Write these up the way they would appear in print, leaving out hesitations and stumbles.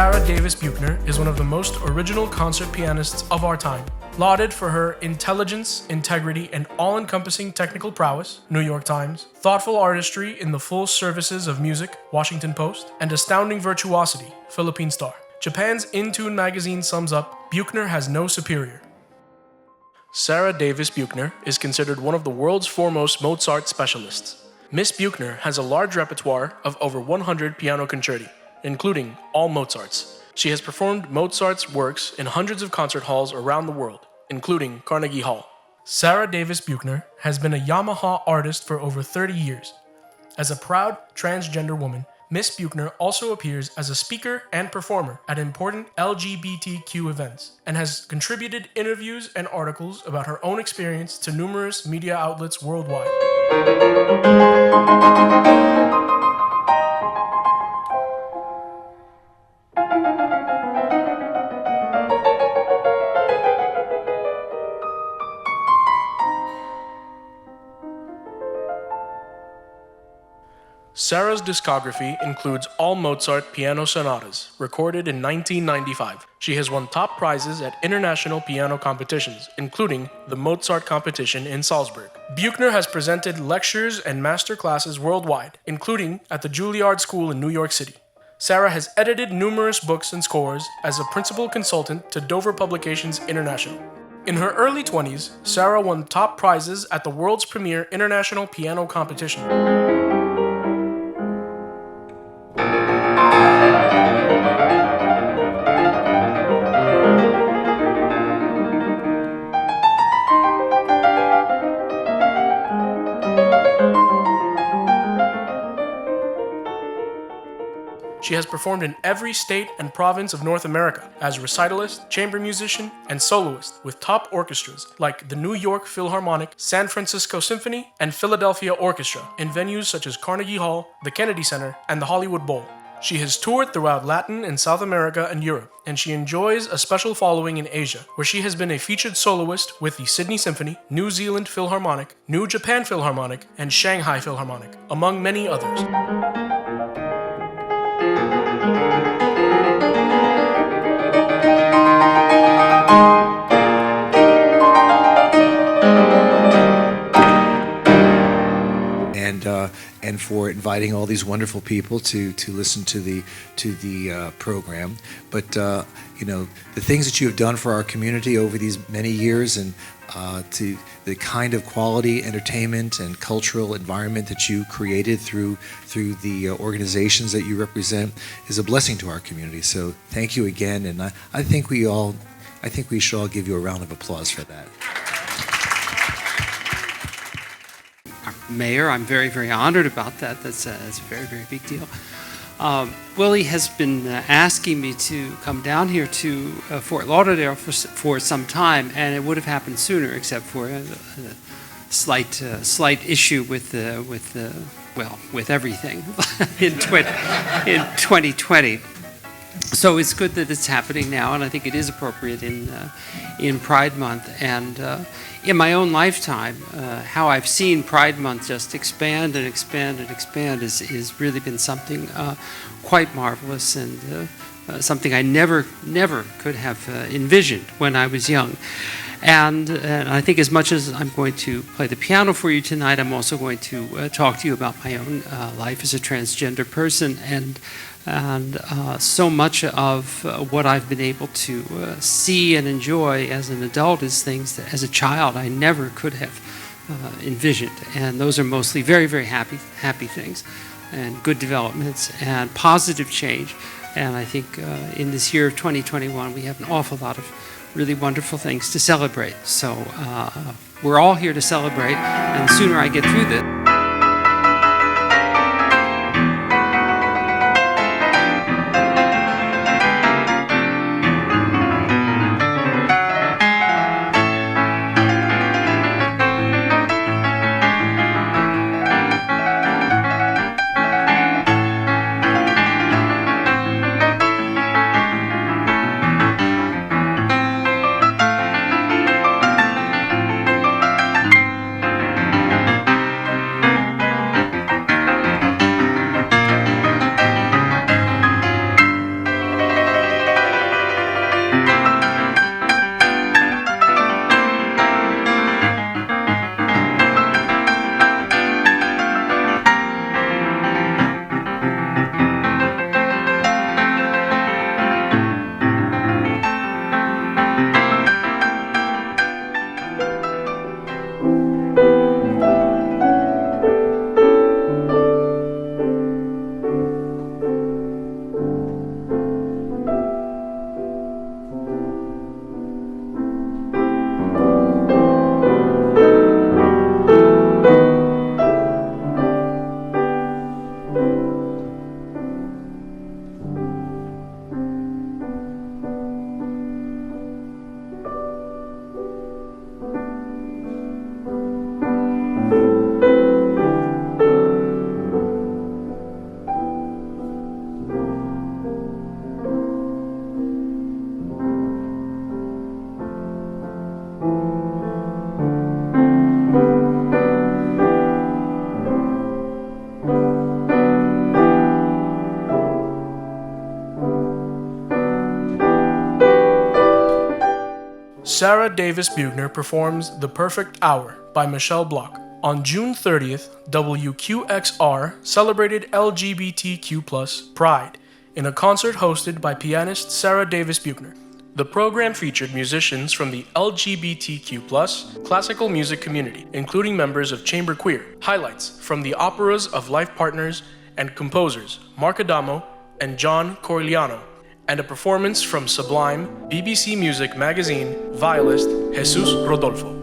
Sara Davis Buechner is one of the most original concert pianists of our time. Lauded for her intelligence, integrity, and all-encompassing technical prowess, New York Times, thoughtful artistry in the full services of music, Washington Post, and astounding virtuosity, Philippine Star. Japan's In Tune magazine sums up, Buechner has no superior. Sara Davis Buechner is considered one of the world's foremost Mozart specialists. Miss Buechner has a large repertoire of over 100 piano concerti, including all Mozart's. She has performed Mozart's works in hundreds of concert halls around the world, including Carnegie Hall. Sara Davis Buechner has been a Yamaha artist for over 30 years. As a proud transgender woman, Miss Buechner also appears as a speaker and performer at important LGBTQ events and has contributed interviews and articles about her own experience to numerous media outlets worldwide. Sara's discography includes all Mozart piano sonatas, recorded in 1995. She has won top prizes at international piano competitions, including the Mozart competition in Salzburg. Buechner has presented lectures and master classes worldwide, including at the Juilliard School in New York City. Sara has edited numerous books and scores as a principal consultant to Dover Publications International. In her early 20s, Sara won top prizes at the world's premier international piano competition. She has performed in every state and province of North America as recitalist, chamber musician, and soloist with top orchestras like the New York Philharmonic, San Francisco Symphony, and Philadelphia Orchestra in venues such as Carnegie Hall, the Kennedy Center, and the Hollywood Bowl. She has toured throughout Latin and South America and Europe, and she enjoys a special following in Asia, where she has been a featured soloist with the Sydney Symphony, New Zealand Philharmonic, New Japan Philharmonic, and Shanghai Philharmonic, among many others. And for inviting all these wonderful people to listen to the program. But you know, the things that you have done for our community over these many years, and to the kind of quality entertainment and cultural environment that you created through the organizations that you represent, is a blessing to our community. So thank you again, and I think we should all give you a round of applause for that. Mayor, I'm very, very honored about that. That's a very, very big deal. Willie has been asking me to come down here to Fort Lauderdale for some time, and it would have happened sooner, except for a slight issue with everything in 2020. So it's good that it's happening now, and I think it is appropriate in Pride Month. And in my own lifetime, how I've seen Pride Month just expand and expand and expand is really been something quite marvelous, and something I never could have envisioned when I was young. And I think as much as I'm going to play the piano for you tonight, I'm also going to talk to you about my own life as a transgender person, and so much of what I've been able to see and enjoy as an adult is things that as a child I never could have envisioned. And those are mostly very, very happy things, and good developments and positive change. And I think in this year of 2021 we have an awful lot of really wonderful things to celebrate. So we're all here to celebrate, and the sooner I get through this, Sara Davis Buechner performs The Perfect Hour by Michelle Bloch. On June 30th, WQXR celebrated LGBTQ+ Pride in a concert hosted by pianist Sara Davis Buechner. The program featured musicians from the LGBTQ+ classical music community, including members of Chamber Queer, highlights from the operas of Life Partners, and composers Mark Adamo and John Corigliano, and a performance from Sublime, BBC Music Magazine violist Jesus Rodolfo.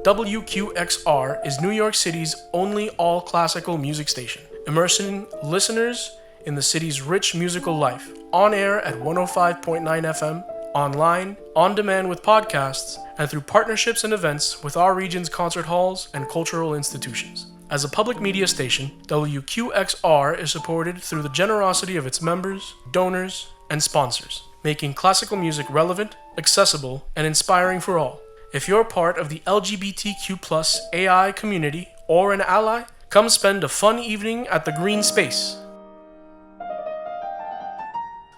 WQXR is New York City's only all-classical music station, immersing listeners in the city's rich musical life, on air at 105.9 FM, online, on demand with podcasts, and through partnerships and events with our region's concert halls and cultural institutions. As a public media station, WQXR is supported through the generosity of its members, donors, and sponsors, making classical music relevant, accessible, and inspiring for all. If you're part of the LGBTQ+ AI community or an ally, come spend a fun evening at the Green Space.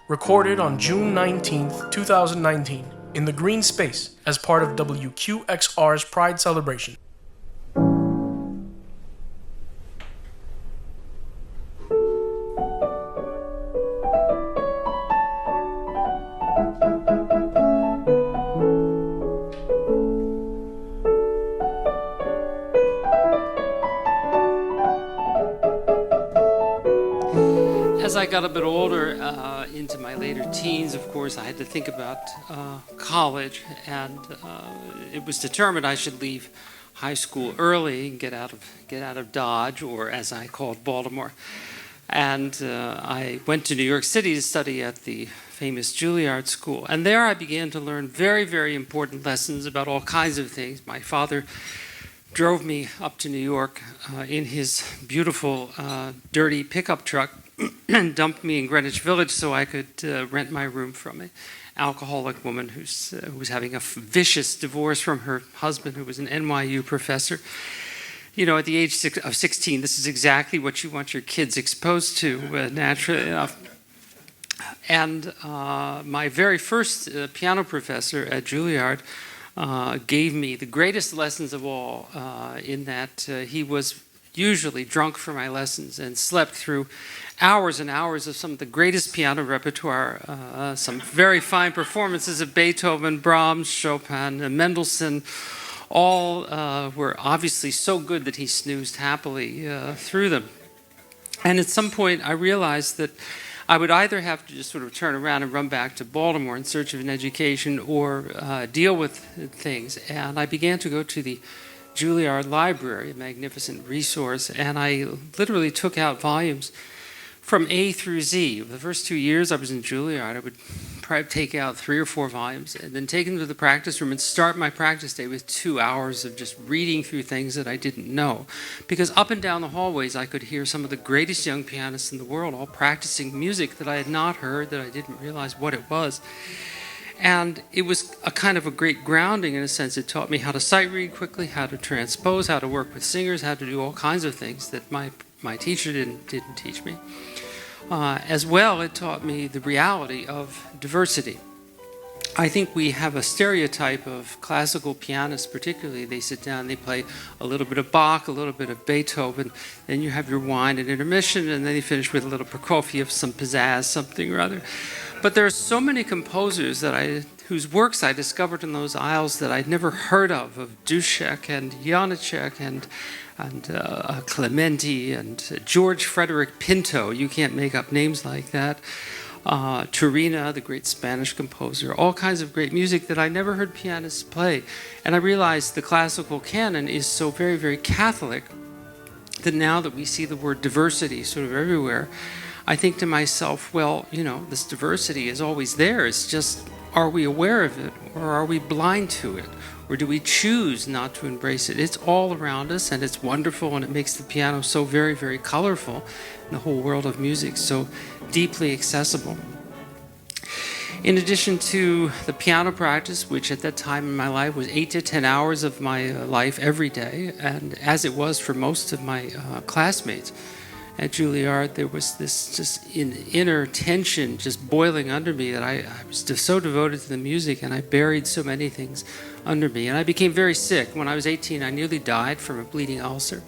Recorded on June 19th, 2019, in the Green Space as part of WQXR's Pride Celebration. As I got a bit older, into my later teens, of course, I had to think about college, and it was determined I should leave high school early and get out of Dodge, or as I called Baltimore, And I went to New York City to study at the famous Juilliard School. And there I began to learn very, very important lessons about all kinds of things. My father drove me up to New York in his beautiful, dirty pickup truck and dumped me in Greenwich Village so I could rent my room from an alcoholic woman who was having a vicious divorce from her husband, who was an NYU professor. You know, at the age of 16, this is exactly what you want your kids exposed to, naturally enough. And my very first piano professor at Juilliard gave me the greatest lessons of all, in that he was usually drunk for my lessons and slept through hours and hours of some of the greatest piano repertoire, some very fine performances of Beethoven, Brahms, Chopin, Mendelssohn. All were obviously so good that he snoozed happily through them. And at some point I realized that I would either have to just sort of turn around and run back to Baltimore in search of an education or deal with things. And I began to go to the Juilliard Library, a magnificent resource, and I literally took out volumes from A through Z. The first 2 years I was in Juilliard, I would probably take out 3 or 4 volumes and then take them to the practice room and start my practice day with 2 hours of just reading through things that I didn't know. Because up and down the hallways I could hear some of the greatest young pianists in the world all practicing music that I had not heard, that I didn't realize what it was. And it was a kind of a great grounding in a sense. It taught me how to sight read quickly, how to transpose, how to work with singers, how to do all kinds of things that my teacher didn't teach me. As well, it taught me the reality of diversity. I think we have a stereotype of classical pianists, particularly. They sit down, they play a little bit of Bach, a little bit of Beethoven, then you have your wine and intermission, and then you finish with a little Prokofiev, some pizzazz, something or other. But there are so many composers whose works I discovered in those aisles that I'd never heard of Duschek and Janáček and Clementi and George Frederick Pinto. You can't make up names like that. Turina, the great Spanish composer, all kinds of great music that I never heard pianists play. And I realized the classical canon is so very, very Catholic that now that we see the word diversity sort of everywhere, I think to myself, well, you know, this diversity is always there. It's just, are we aware of it, or are we blind to it? Or do we choose not to embrace it? It's all around us, and it's wonderful, and it makes the piano so very, very colorful, and the whole world of music so deeply accessible. In addition to the piano practice, which at that time in my life was 8 to 10 hours of my life every day, and as it was for most of my classmates at Juilliard, there was this just inner tension just boiling under me that I was just so devoted to the music, and I buried so many things under me. And I became very sick. When I was 18, I nearly died from a bleeding ulcer.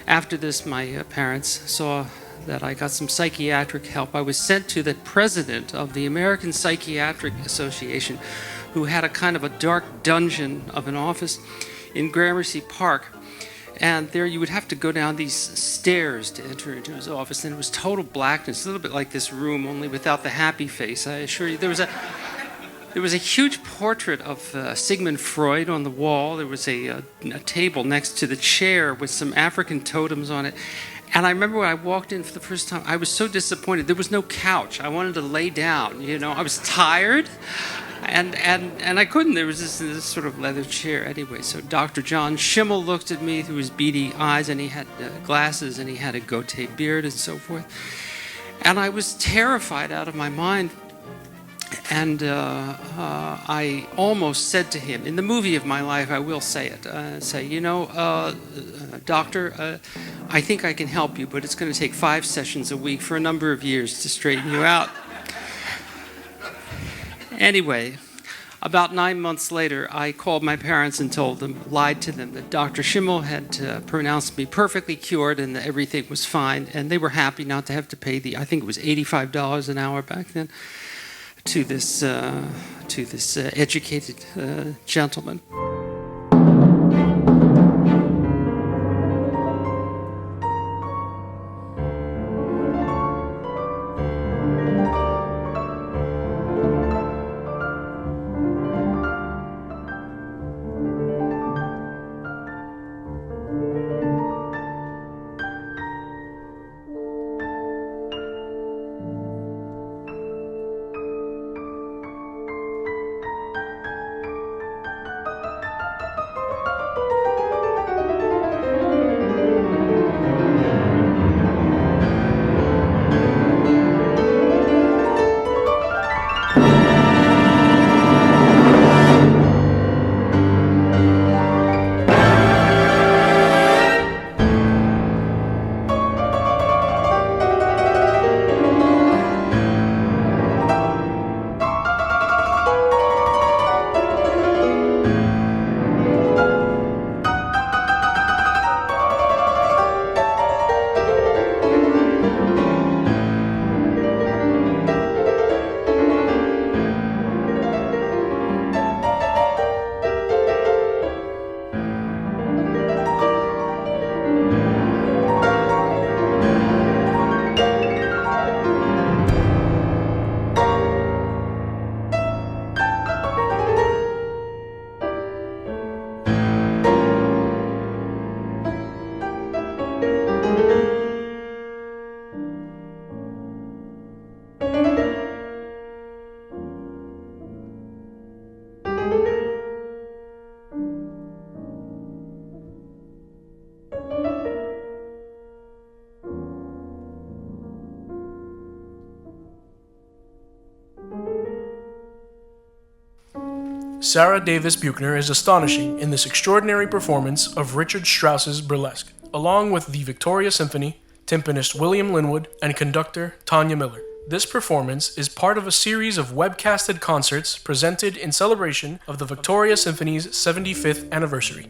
After this, my parents saw that I got some psychiatric help. I was sent to the president of the American Psychiatric Association, who had a kind of a dark dungeon of an office in Gramercy Park. And there you would have to go down these stairs to enter into his office, and it was total blackness, a little bit like this room, only without the happy face. I assure you, there was a huge portrait of Sigmund Freud on the wall. There was a table next to the chair with some African totems on it. And I remember when I walked in for the first time, I was so disappointed. There was no couch. I wanted to lay down, you know. I was tired. And I couldn't. There was this sort of leather chair anyway. So Dr. John Schimmel looked at me through his beady eyes, and he had glasses, and he had a goatee beard and so forth. And I was terrified out of my mind. And I almost said to him, in the movie of my life, I will say it, doctor, I think I can help you, but it's going to take 5 sessions a week for a number of years to straighten you out. Anyway, about 9 months later, I called my parents and lied to them that Dr. Schimmel had pronounced me perfectly cured and that everything was fine, and they were happy not to have to pay I think it was $85 an hour back then, to this educated gentleman. Sara Davis Buechner is astonishing in this extraordinary performance of Richard Strauss's Burlesque, along with the Victoria Symphony, timpanist William Linwood, and conductor Tanya Miller. This performance is part of a series of webcasted concerts presented in celebration of the Victoria Symphony's 75th anniversary.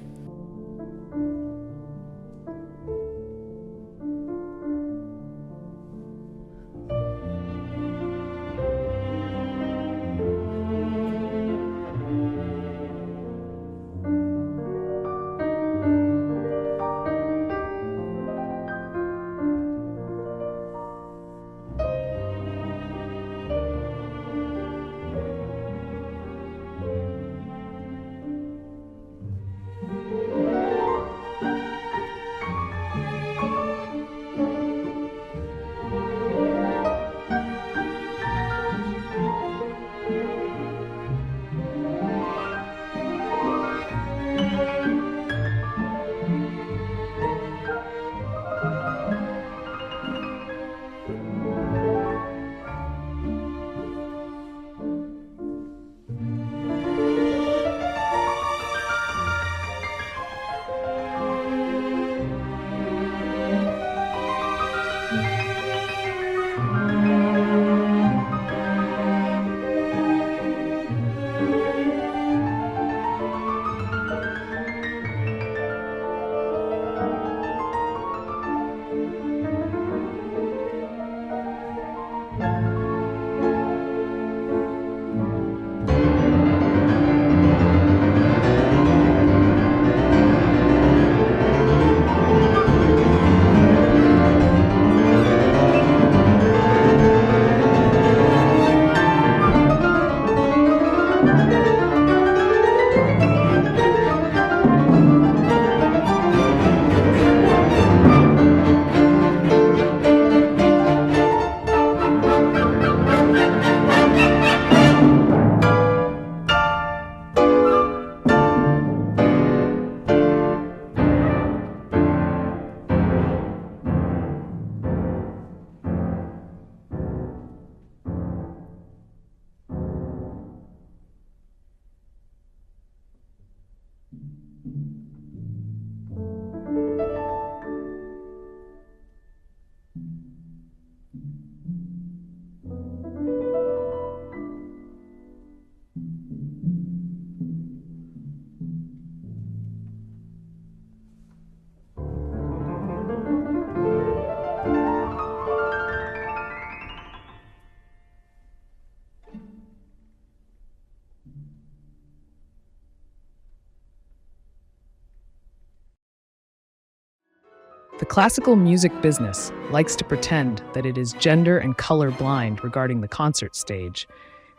The classical music business likes to pretend that it is gender and color blind regarding the concert stage,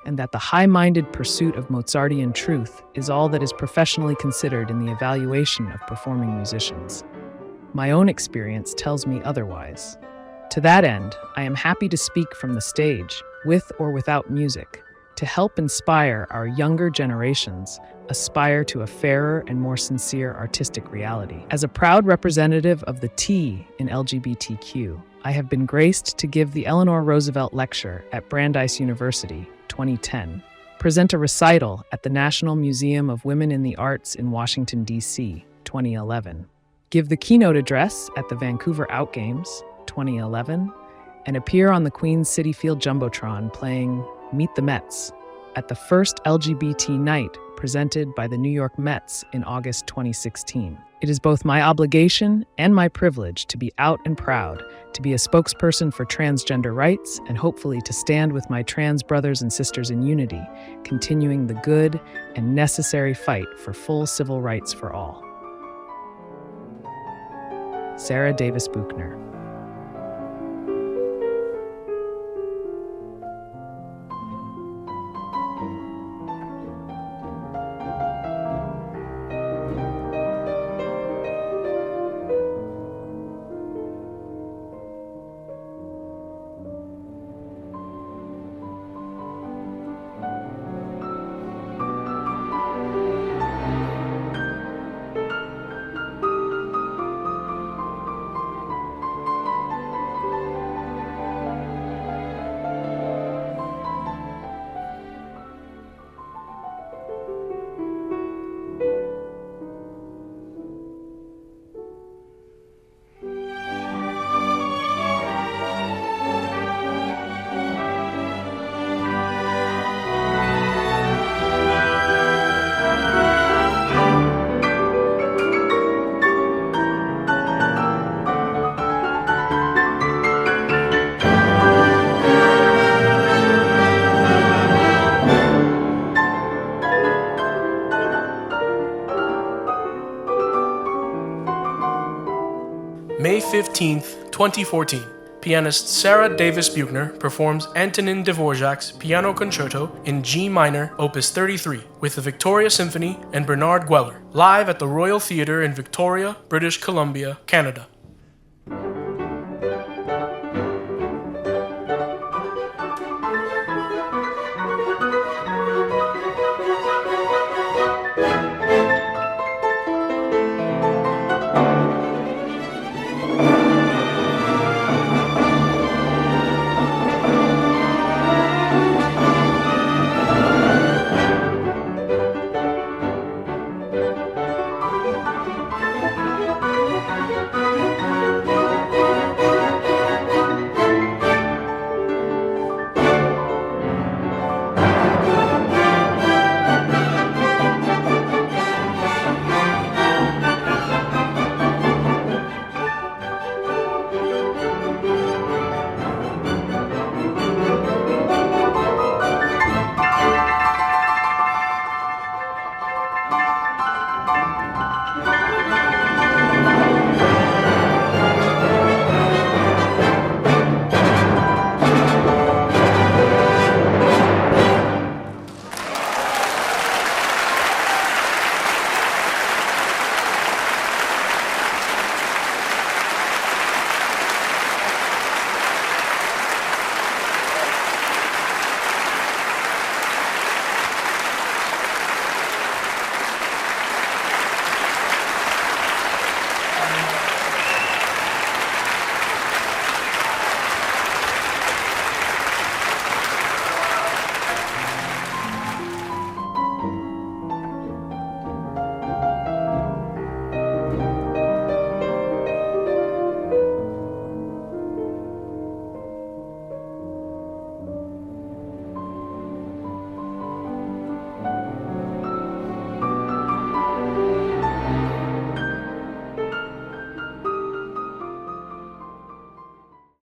and that the high-minded pursuit of Mozartian truth is all that is professionally considered in the evaluation of performing musicians. My own experience tells me otherwise. To that end, I am happy to speak from the stage, with or without music, to help inspire our younger generations aspire to a fairer and more sincere artistic reality. As a proud representative of the T in LGBTQ, I have been graced to give the Eleanor Roosevelt Lecture at Brandeis University, 2010, present a recital at the National Museum of Women in the Arts in Washington, D.C., 2011, give the keynote address at the Vancouver Outgames, 2011, and appear on the Queen's City Field Jumbotron playing Meet the Mets at the first LGBT night presented by the New York Mets in August 2016. It is both my obligation and my privilege to be out and proud, to be a spokesperson for transgender rights, and hopefully to stand with my trans brothers and sisters in unity, continuing the good and necessary fight for full civil rights for all. Sara Davis Buechner. 15th, 2014, pianist Sara Davis Buechner performs Antonin Dvorak's Piano Concerto in G minor, Opus 33, with the Victoria Symphony and Bernard Gweller, live at the Royal Theatre in Victoria, British Columbia, Canada.